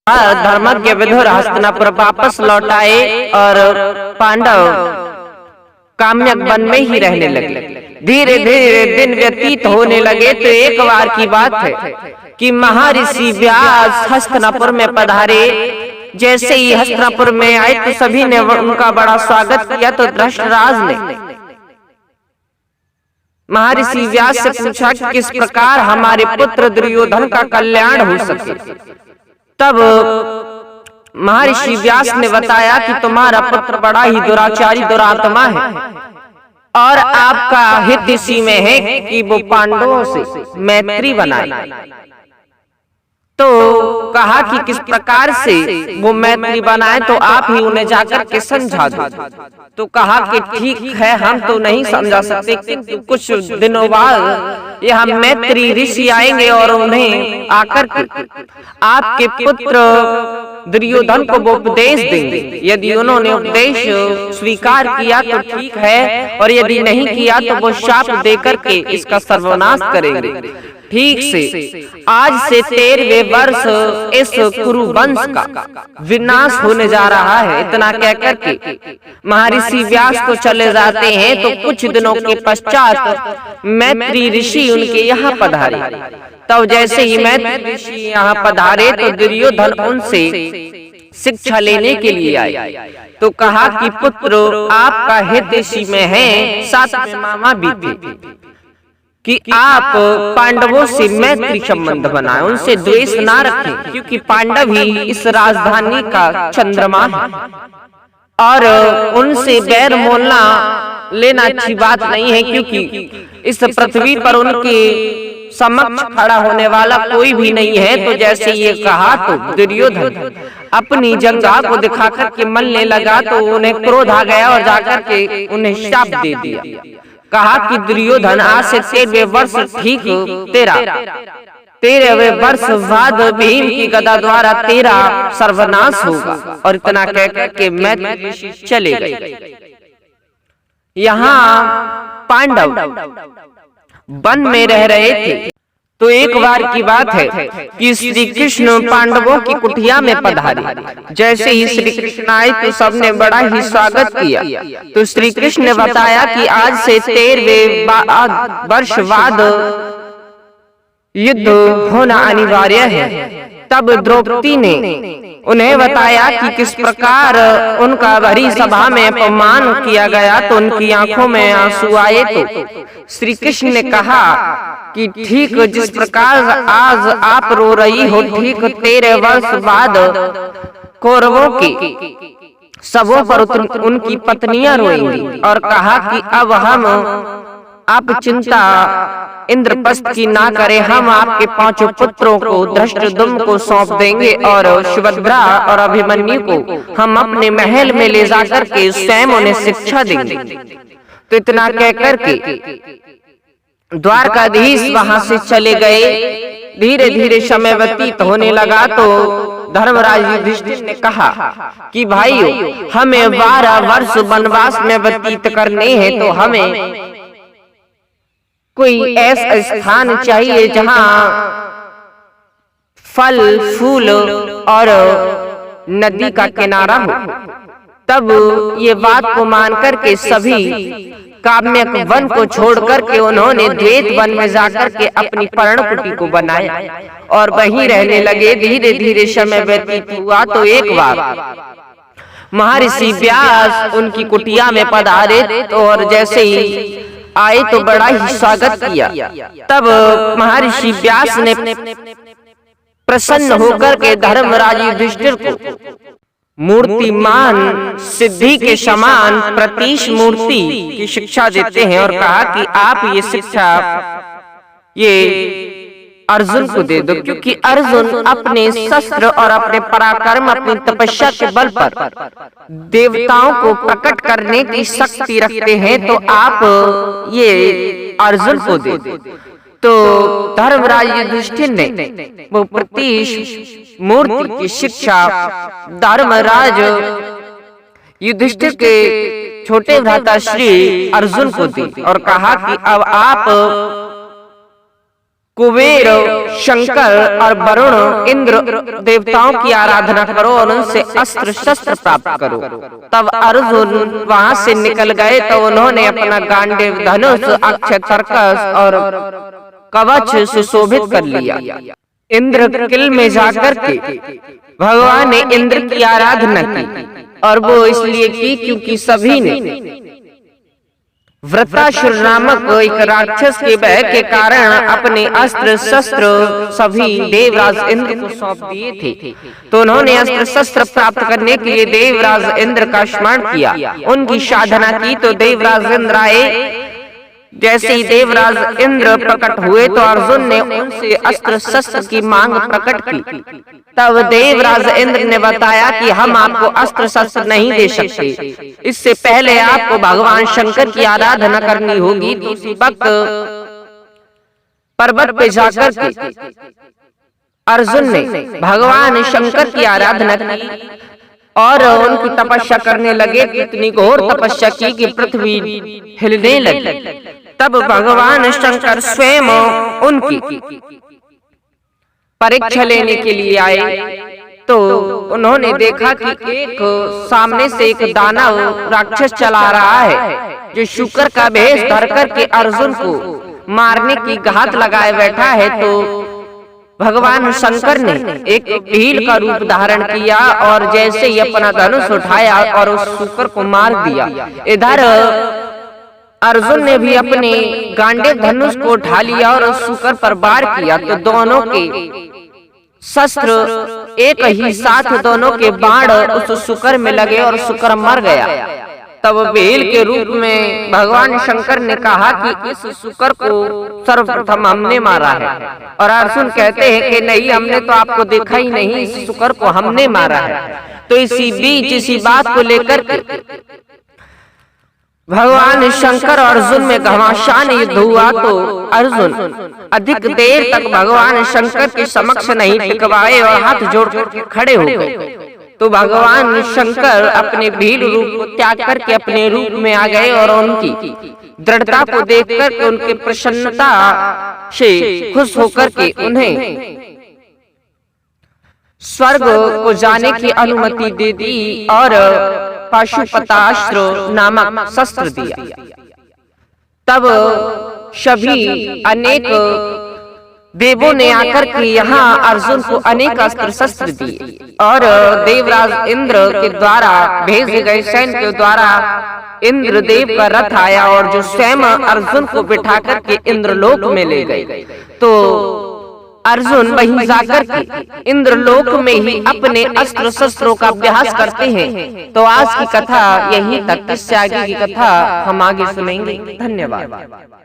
धर्मज्ञ विदुर हस्तिनापुर वापस लौट आए और पांडव काम्यक वन में ही रहने लगे। धीरे धीरे दिन व्यतीत होने लगे तो एक बार की बात है कि महर्षि व्यास हस्तिनापुर में पधारे। जैसे ही हस्तिनापुर में आए तो सभी ने उनका बड़ा स्वागत किया। तो धृतराज ने महर्षि व्यास से पूछा कि किस प्रकार हमारे पुत्र दुर्योधन का कल्याण हो सके। तब महर्षि व्यास ने बताया कि तुम्हारा पुत्र बड़ा ही दुराचारी दुरात्मा है और आपका हित इसी में है कि वो पांडवों से मैत्री बनाए। तो कहा कि किस प्रकार से वो मैत्री बनाए, तो आप ही उन्हें जाकर के समझा दो। तो कहा कि ठीक है, हम तो नहीं समझा सकते, किंतु कुछ दिनों बाद ये हम मैत्री ऋषि आएंगे और उन्हें आकर के आपके पुत्र दुर्योधन को वो उपदेश देंगे। यदि उन्होंने उपदेश स्वीकार किया तो ठीक है, और यदि नहीं किया तो वो शाप देकर के इसका सर्वनाश करेंगे। ठीक से आज से 13वें वर्ष इस कुरु वंश का विनाश होने जा रहा है। इतना कहकर के महर्षि व्यास को चले जाते हैं। तो कुछ दिनों के पश्चात मैत्री ऋषि उनके यहाँ पधारे। तब जैसे ही मैत्री ऋषि यहाँ पधारे तो दुर्योधन उनसे शिक्षा लेने के लिए आए। तो कहा कि पुत्र आपका हित इसी में है, साथ में मामा भी थे कि आप पांडवों से मैत्री संबंध बनाएं, उनसे द्वेष ना रखें, क्योंकि पांडव ही इस राजधानी का चंद्रमा है और उनसे बैर मोलना लेना अच्छी बात नहीं है, क्योंकि इस पृथ्वी पर उनके समक्ष खड़ा होने वाला कोई भी नहीं है। तो जैसे ये कहा तो दुर्योधन अपनी जंघा को दिखाकर के मलने लगा। तो उन्हें क्रोध आ गया और जाकर के उन्हें शाप दे दिया। कहा कि दुर्योधन आज से 13वें वर्ष ठीक 13वें वर्ष बाद भीम की गदा द्वारा तेरा सर्वनाश होगा। और इतना कहकर के मैत्री ऋषि चले गए। यहाँ पांडव वन में रह रहे थे। तो एक बार की बात है कि श्री कृष्ण पांडवों की कुटिया में पधारे। जैसे ही श्री कृष्ण आए तो सबने बड़ा ही स्वागत किया। तो श्री कृष्ण ने बताया कि आज से 13वें वर्ष बाद युद्ध होना अनिवार्य है। तब द्रौपदी ने उन्हें बताया कि किस प्रकार उनका भरी सभा में अपमान किया गया। तो उनकी आंखों में आंसू आए। तो श्री कृष्ण ने कहा कि ठीक जिस प्रकार आज आप रो रही हो, ठीक 13 वर्ष बाद कौरवों की सबों पर उनकी पत्नियां रोएंगी। और कहा कि अब हम आप चिंता इंद्रप्रस्थ की ना करें, हम आपके 5 पुत्रों को धृष्टद्युम्न को सौंप देंगे और सुभद्रा और अभिमन्यु को हम अपने महल में ले जाकर के स्वयं उन्हें शिक्षा देंगे। तो इतना कहकर के द्वारकाधीश वहां से चले गए। धीरे धीरे समय व्यतीत होने लगा। तो धर्मराज युधिष्ठिर ने कहा कि भाइयों, हमें 12 वर्ष वनवास में व्यतीत करने हैं, तो हमें कोई ऐसा स्थान चाहिए जहां फल फूल और नदी का किनारा हो। तब ये बात को मानकर के सभी काम्यक वन को छोड़ करके उन्होंने द्वैत वन में जाकर के अपनी पर्णकुटी को बनाया और वहीं रहने लगे। धीरे धीरे समय व्यतीत हुआ। तो एक बार महर्षि व्यास उनकी कुटिया में पधारे। तो और जैसे ही आए तो बड़ा ही स्वागत किया। तब महर्षि व्यास ने प्रसन्न होकर के धर्मराज युधिष्ठिर को मूर्तिमान सिद्धि के समान प्रतीश मूर्ति की शिक्षा देते हैं और कहा कि आप ये शिक्षा ये अर्जुन को दे दो, क्योंकि अर्जुन अपने शस्त्र और अपने पराक्रम, अपनी तपस्या के बल पर देवताओं को प्रकट करने की शक्ति रखते हैं। तो आप ये अर्जुन को दे दो। तो धर्मराज युधिष्ठिर ने वो प्रतीश मूर्ति की शिक्षा धर्मराज युधिष्ठिर के छोटे भ्राता श्री अर्जुन को दी और कहा कि अब आप कुबेर, शंकर और वरुण, इंद्र देवताओं की आराधना करो और उनसे अस्त्र शस्त्र प्राप्त करो। तब अर्जुन वहां से निकल गए तो उन्होंने अपना गांडीव, धनुष, अक्षय कर्कश और कवच सुशोभित कर लिया। इंद्र किल में जाकर के भगवान ने इंद्र की आराधना की, और वो इसलिए की क्योंकि सभी ने वृत्रासुर नामक एक राक्षस के भय के कारण अपने अस्त्र शस्त्र सभी देवराज इंद्र को सौंप दिए थे। तो उन्होंने अस्त्र शस्त्र प्राप्त करने के लिए देवराज इंद्र का स्मरण किया, उनकी साधना की। तो देवराज इंद्र आए। जैसे ही देवराज इंद्र प्रकट हुए तो अर्जुन ने उनसे अस्त्र शस्त्र की मांग प्रकट की। तब देवराज इंद्र ने बताया कि हम आपको अस्त्र शस्त्र नहीं दे सकते, इससे पहले आपको भगवान शंकर की आराधना करनी होगी। तो उसी वक्त पर्वत पे जाकर के अर्जुन ने भगवान शंकर की आराधना की और उनकी तपस्या करने लगे। इतनी घोर तपस्या की कि पृथ्वी हिलने लगी। तब भगवान शंकर स्वयं उनकी परीक्षा लेने के लिए आए। तो उन्होंने देखा कि एक सामने से एक दानव राक्षस चला रहा है, जो शुक्र का भेष धर करके अर्जुन को मारने की घात लगाए बैठा है। तो भगवान शंकर ने एक भील का रूप धारण किया और जैसे ही अपना धनुष उठाया और उस शुक्र को मार दिया। इधर अर्जुन ने भी अपने गांडीव धनुष को उठा लिया और उस शुक्र पर वार किया। तो दोनों के शस्त्र एक ही साथ, दोनों के बाण उस शुक्र में लगे और शुक्र मर गया। तब भील के रूप में भगवान शंकर ने कहा कि इस शुक्र को सर्वप्रथम हमने मारा है। और अर्जुन कहते हैं कि नहीं, हमने तो आपको देखा ही नहीं, इस शुक्र को हमने मारा है। तो इसी बीच इसी बात को लेकर के भगवान शंकर और अर्जुन में घमासान युद्ध हुआ। तो अर्जुन अधिक देर तक भगवान शंकर के समक्ष नहीं टिकवाए और हाथ जोड़ कर खड़े हो गए। तो भगवान शंकर अपने भील रूप को त्याग करके अपने रूप में आ गए और उनकी दृढ़ता को देखकर के उनके प्रसन्नता से खुश होकर के उन्हें स्वर्ग को जाने की अनुमति दे दी और पाशुपतास्त्र नामक शस्त्र दिया। तब सभी अनेक देवों ने आकर के यहाँ अर्जुन को अनेक अस्त्र शस्त्र दिए और देवराज इंद्र के द्वारा भेजे गए सैन्य के द्वारा इंद्रदेव का रथ आया और जो स्वयं अर्जुन को बिठा करके इंद्रलोक में ले गए। तो अर्जुन वहीं जाकर के इंद्रलोक में ही अपने अस्त्र शस्त्रों का अभ्यास करते हैं। तो आज की कथा यहीं तक, इससे आगे की कथा हम आगे सुनेंगे। धन्यवाद।